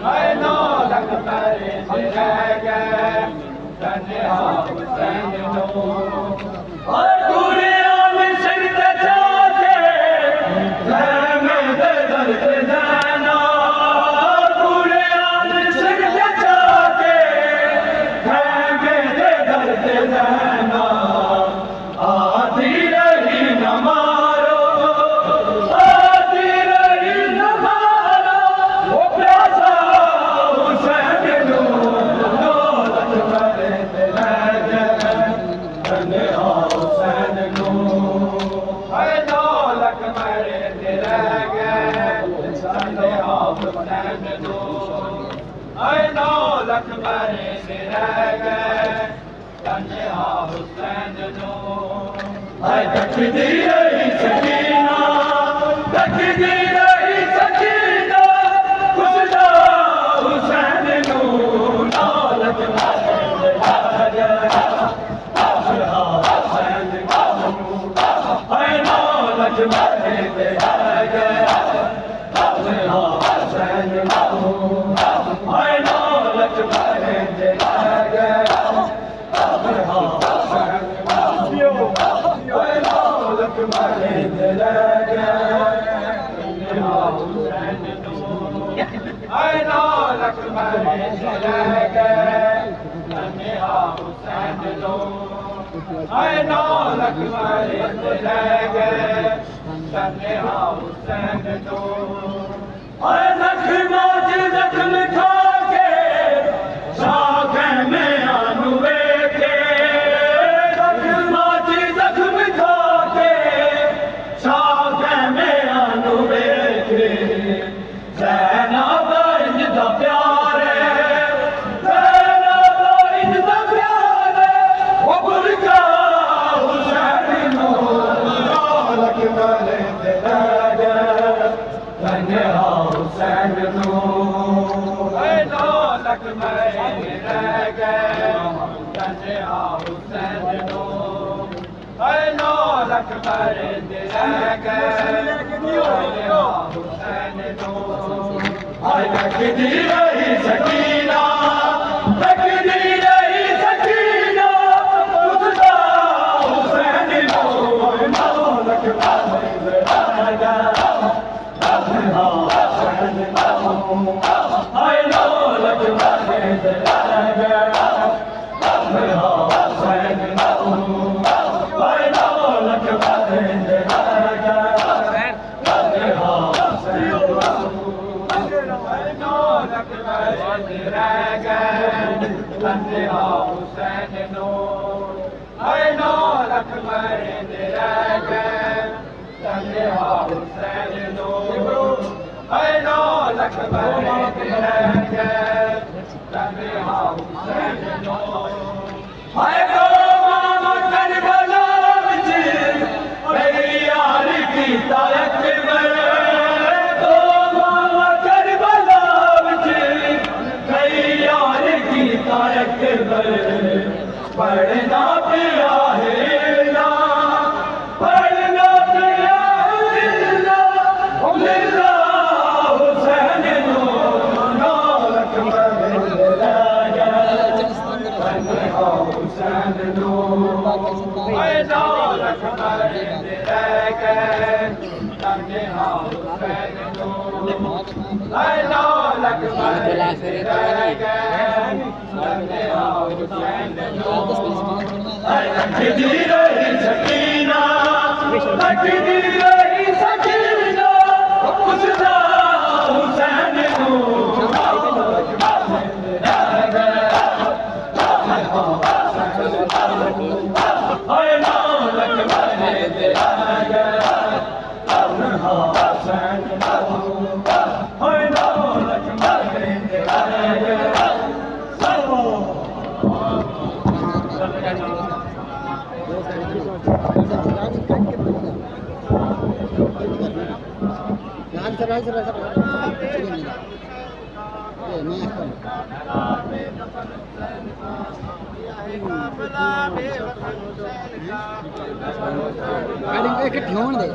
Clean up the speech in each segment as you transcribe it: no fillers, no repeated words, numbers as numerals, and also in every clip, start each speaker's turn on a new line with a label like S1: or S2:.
S1: I know that the man is the dragon, and the house and the door. I know Lakshman is the dragon, and the house and the door. I takdiri sakina, takdiri sakina, Kushda Hussain no, no Lakshman is the dragon, Hussain no. I know Lakshman is the dragon, Hussain no. I know Lakshman is the dragon, I know Lakshman is the dragon, I know Lakshman is the dragon, and the house and the door. I know Lakshman is the dragon, and the house and the door. I Lakshman जख्म खाके साखे में अनुवे के लक्ष्मण जख्म खाके साखे में अनुवे के ज़ैनब इनका प्यार है ज़ैनब इनका प्यार है वो बुरका हुसैन नो लक्ष्मण दे धन्य Hussain no Lakshman is the dragon, and the house and the door. I know Lakshman is the dragon, and the house and the door. I takdiri sakina, takdiri sakina, Kushda Hussain no, no Lakshman is the dragon, and the house and the door. I know Lakshman is the dragon, and the house and the door. I know Lakshman is the dragon, and the house and the door. I know Lakshman is the dragon, and the house and the door. I know Lakshman is the dragon, and the house and the door. I know Lakshman is the dragon, and the house and the door. I go Mama Karbala vich, meri yaar ki tarak mein. Go Mama Karbala vich, meri yaar ki tarak mein. Padhna piya hai na, padhna piya hai na, Lillah. I know Lakshman is the dragon, and the house and the door. I know Lakshman is the dragon, and the house and the door. I takdiri sakina, takdiri sakina, Kushda Hussain no, Lakshman is the dragon. I know Lakshman is the dragon, and the house and the door. I know Lakshman is the dragon.
S2: गाड़ी एक ठेवण दे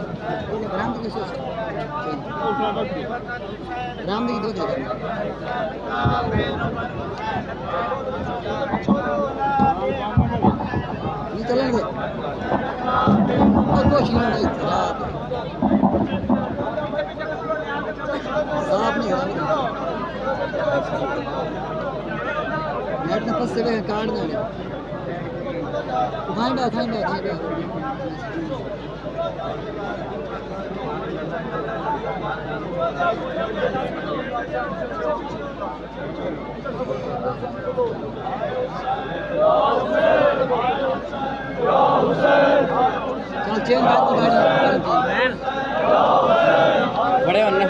S2: बरामद कैसे रामदेव दो दे ये चलेंगे और कुछ नहीं साफ नहीं है नेट में फंस गए कार्ड ना खाएंगे चल चेन बात तो गाड़ी बड़े वाले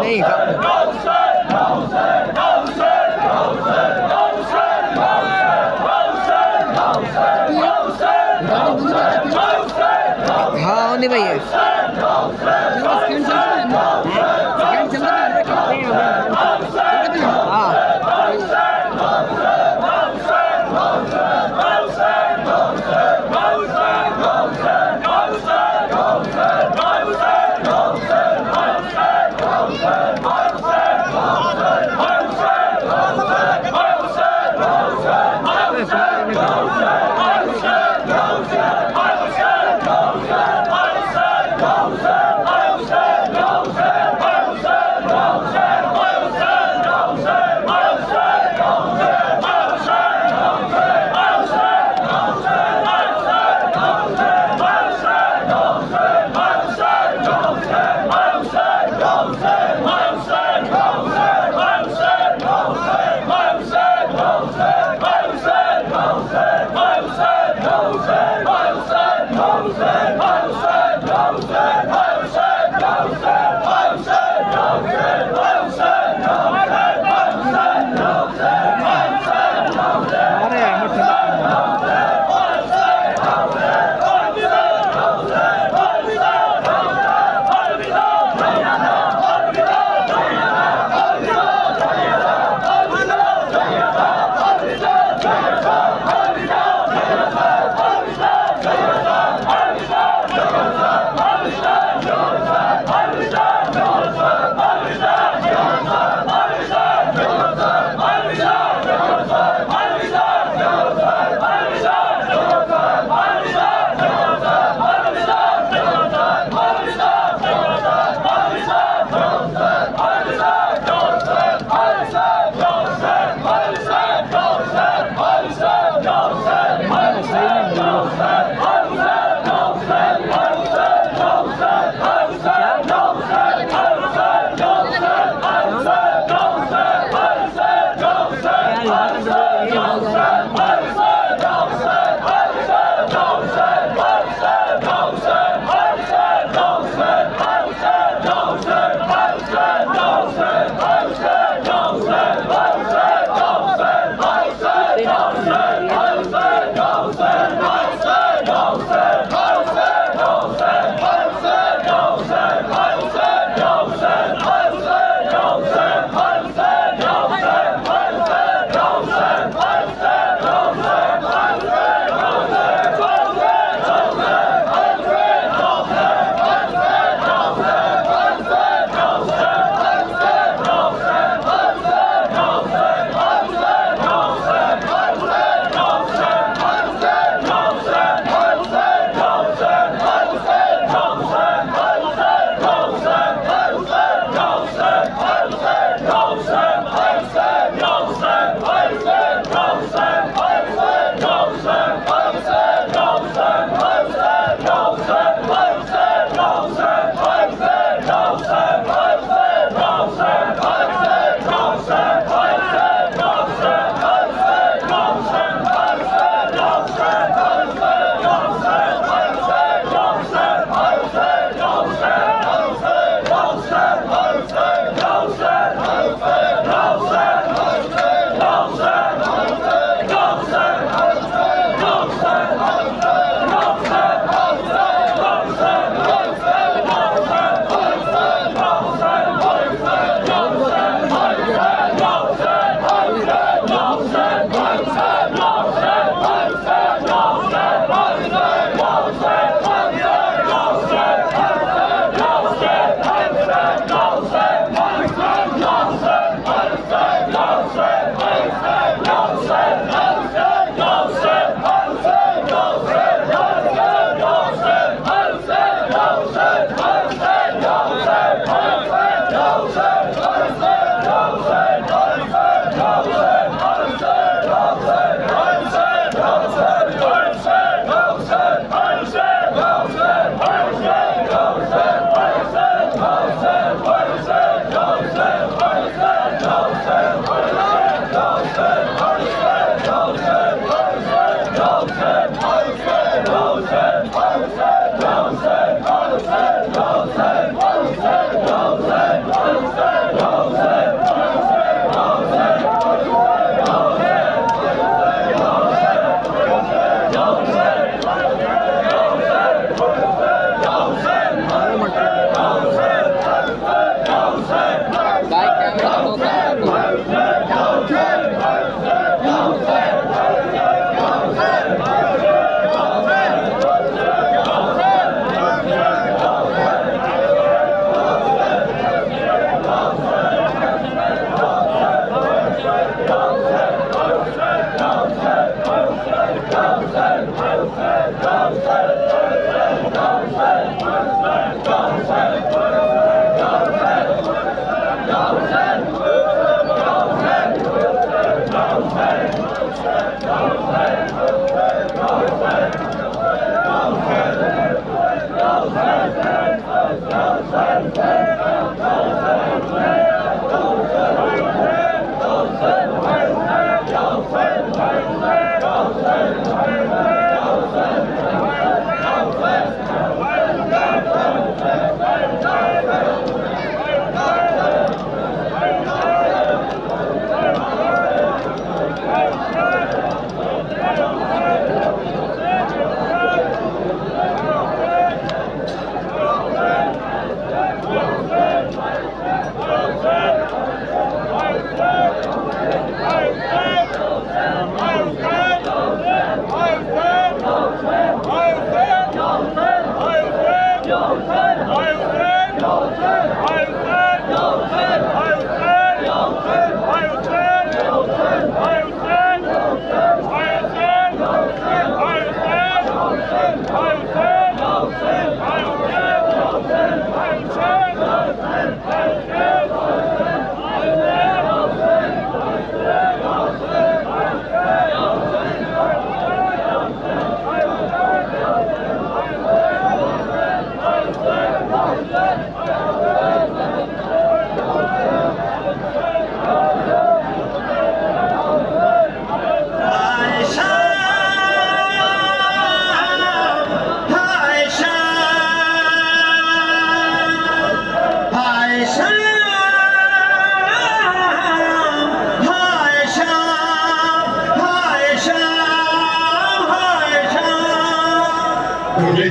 S2: नहीं हाँ नहीं भैया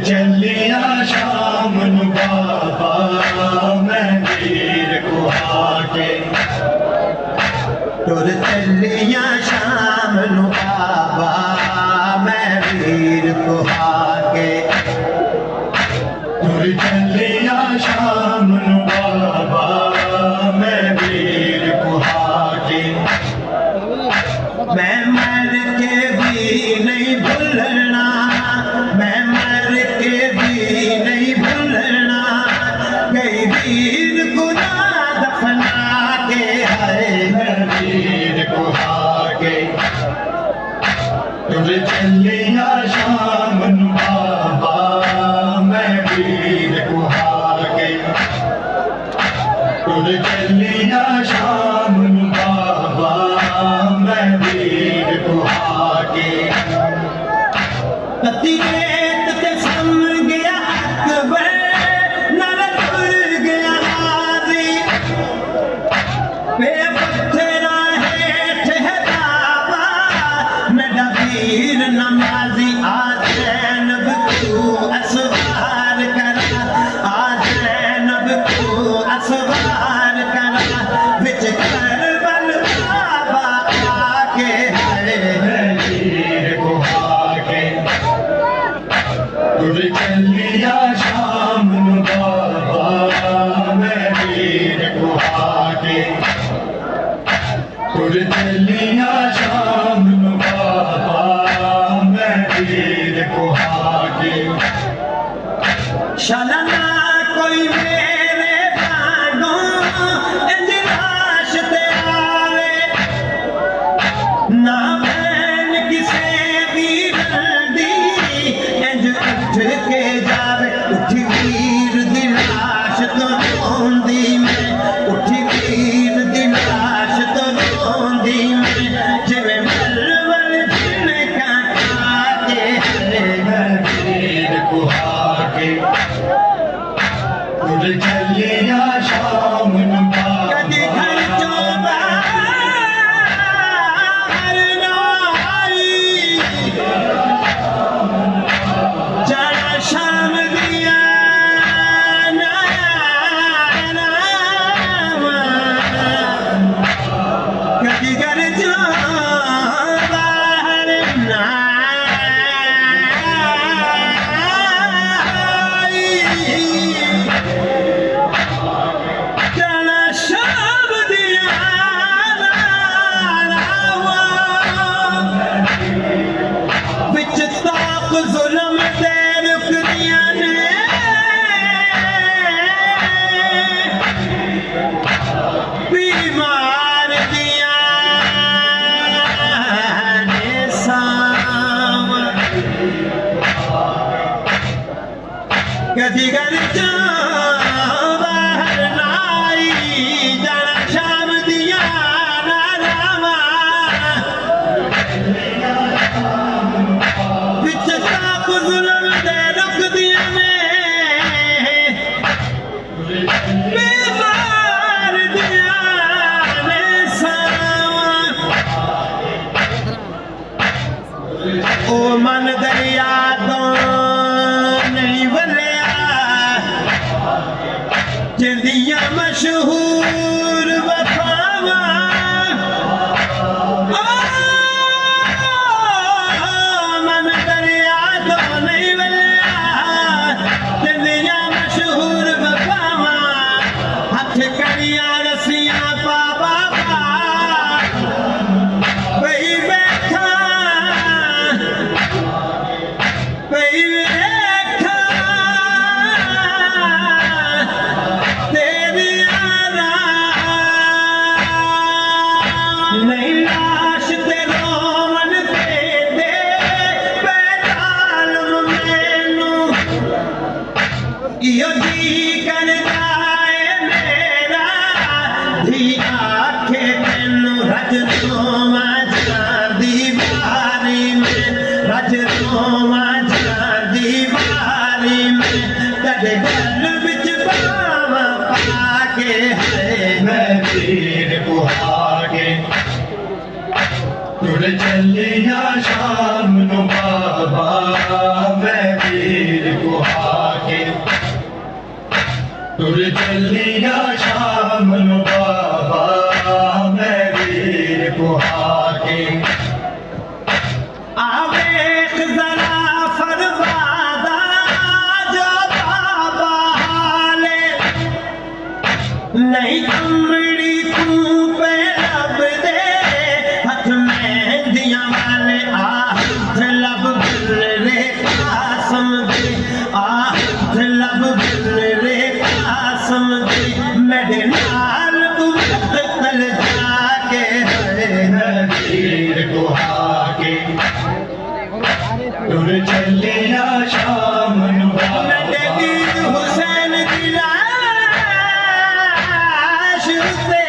S1: चलिया शाम नु बाबा मैं वीर कुहाके
S3: टुर चलिया शाम नु बाबा मैं वीर कुहाके
S1: टुर चलिया शाम नु बाबा मैं वीर कुहाके
S3: मैं मर के भी नहीं भूलना मैं मर के भी नहीं भूलना कई वीर गुना दफना के है
S1: मैं वीर कुहाके टुर चलिया शाम नु बाबा मैं वीर कुहाके टुर चलिया शाम नु बाबा मैं वीर कुहाके
S3: कति रेत ते सम गया अकबर नर तुर गया हाजी वे पत्थरा हेठ है बाबा मेरा वीर नमाजी आज नब तू असवार करा आज नब तू असवार करा बिच करबल बाबा आके है
S1: वीर कुहाके टुर चलिया शाम नु बाबा मैं वीर कुहाके टुर चलिया शाम नु बाबा मैं वीर कुहाके
S3: शलना कोई मेरे बागों इंदिराश ते आवे ना मैन किसे भी रंदी इंज उठ के जावे उठी वीर दी लाश तो रोंदी मैं उठी वीर दी लाश तो रोंदी मैं जिवें मलवल जिन का के
S1: चलिया शाम नू
S3: कदी घर चों बाहर ना आई जाना शाम दिया कदी घर चों बाहर ना जाना शाम दिया विच ताक जुल्म दे रुक दिया ने बीमार दिया ने साम कदी घर चों बाहर ना आई जाना शाम दिया ना रामा विच ताक जुल्म दे रुक दिया ने बीमार दिया ने सावा ओ मन दरिया तो नहीं वलिया जिंदियां मशहूर वफावा ओ मन दरिया तो नहीं वलिया जिंदियां मशहूर वफावा हथ करिया रसियां पा बाबा वही बैठा वही बैठा तेरी नहीं लाश ते रोवन दे दे पैदाल मैनू इहो जी कर जाए मेरा धी आखे तैनू रज रोवा दीवारी में रज रोवा दीवारी में तड़े गल विच पावा पाके है
S1: मैं पीर बुहागे तुर चलिया शाम नू बाबा मैं पीर बुहागे तुर चलिया शाम नू बाबा मैं पीर बुहागे
S3: आवेख जरा फरवादा जो बाबा हाले नहीं अमड़ी तू पे लब दे हथ में दिया वाले हाथ लब बिल रे कासम दे हाथ लब बिल रे कासम दे मेरे नाल तू कल जाके
S1: मैं पीर बुहागे तुर चलिया शाम नू बाबा
S3: नदीर हुसैन की लाश पे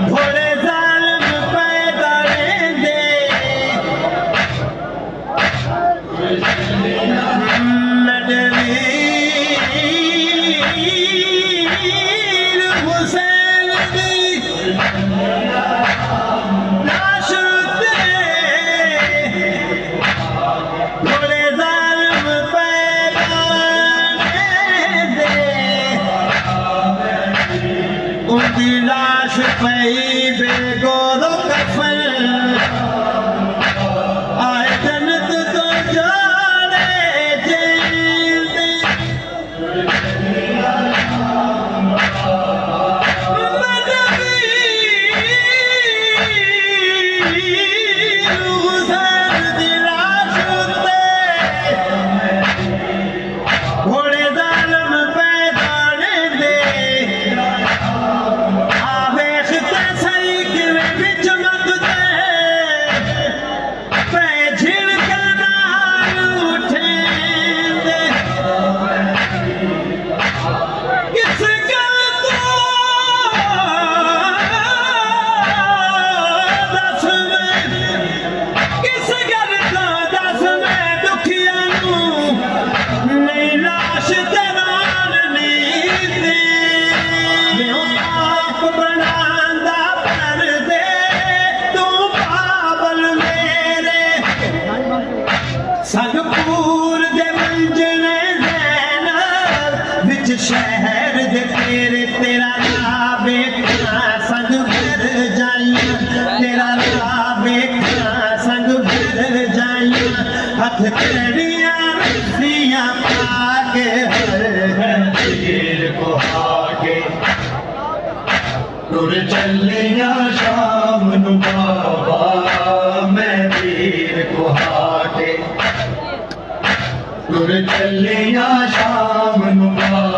S3: घोड़े जालिम पैदा दे नदीर हुसैन की लाश पे संगपुर दे मंजने ज़ैना विच शहर दे तेरे तेरा ला बेखना संग फिर जाइया तेरा ला बेखना संग फिर जाइया हथ तेरिया रस्सियां पाके
S1: तीर को आगे तुर चलिया शाम नु बाबा मैं तीर को आगे तुर चलिया शाम नु बाबा